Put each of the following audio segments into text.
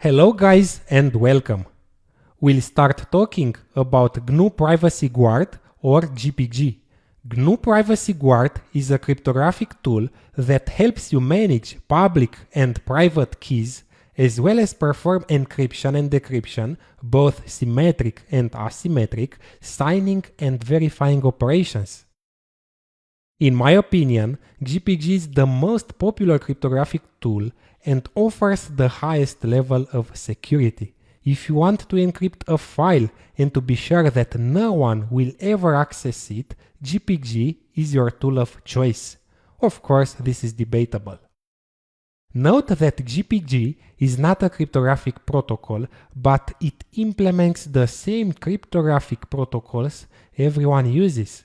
Hello guys and welcome. We'll start talking about GNU Privacy Guard or GPG. GNU Privacy Guard is a cryptographic tool that helps you manage public and private keys as well as perform encryption and decryption, both symmetric and asymmetric, signing and verifying operations. In my opinion, GPG is the most popular cryptographic tool and offers the highest level of security. If you want to encrypt a file and to be sure that no one will ever access it, GPG is your tool of choice. Of course, this is debatable. Note that GPG is not a cryptographic protocol, but it implements the same cryptographic protocols everyone uses.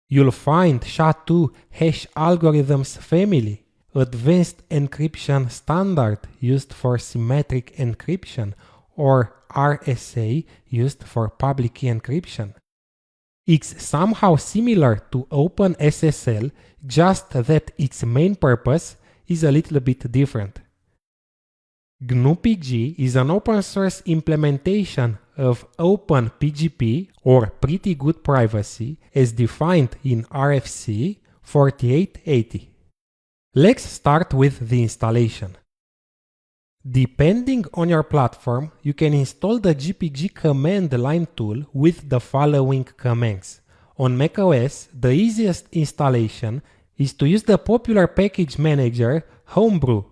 You'll find SHA-2 hash algorithms family, advanced encryption standard used for symmetric encryption, or RSA used for public key encryption. It's somehow similar to OpenSSL, just that its main purpose is a little bit different. GnuPG is an open source implementation of OpenPGP or Pretty Good Privacy as defined in RFC 4880. Let's start with the installation. Depending on your platform, you can install the GPG command line tool with the following commands. On macOS, the easiest installation is to use the popular package manager Homebrew.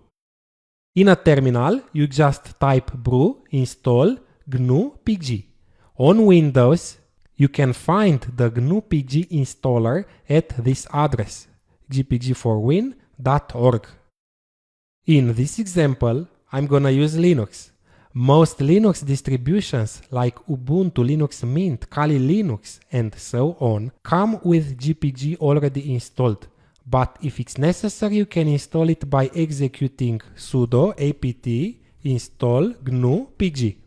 In a terminal, you just type brew install GnuPG. On Windows, you can find the GnuPG installer at this address, gpg4win.org. In this example, I'm gonna use Linux. Most Linux distributions like Ubuntu Linux Mint, Kali Linux, and so on come with GPG already installed. But if it's necessary, you can install it by executing sudo apt install GnuPG.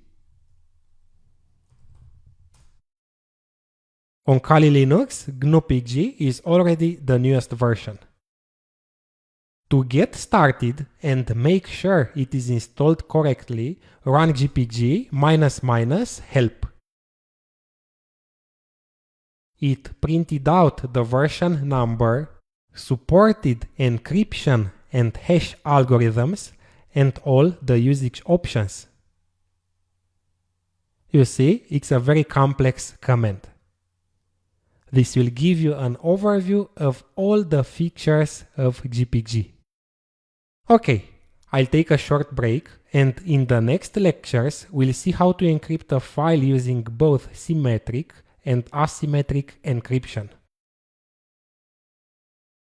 On Kali Linux, GnuPG is already the newest version. To get started and make sure it is installed correctly, run gpg ---- help. It printed out the version number, supported encryption and hash algorithms, and all the usage options. You see, it's a very complex command. This will give you an overview of all the features of GPG. Okay, I'll take a short break, and in the next lectures we'll see how to encrypt a file using both symmetric and asymmetric encryption.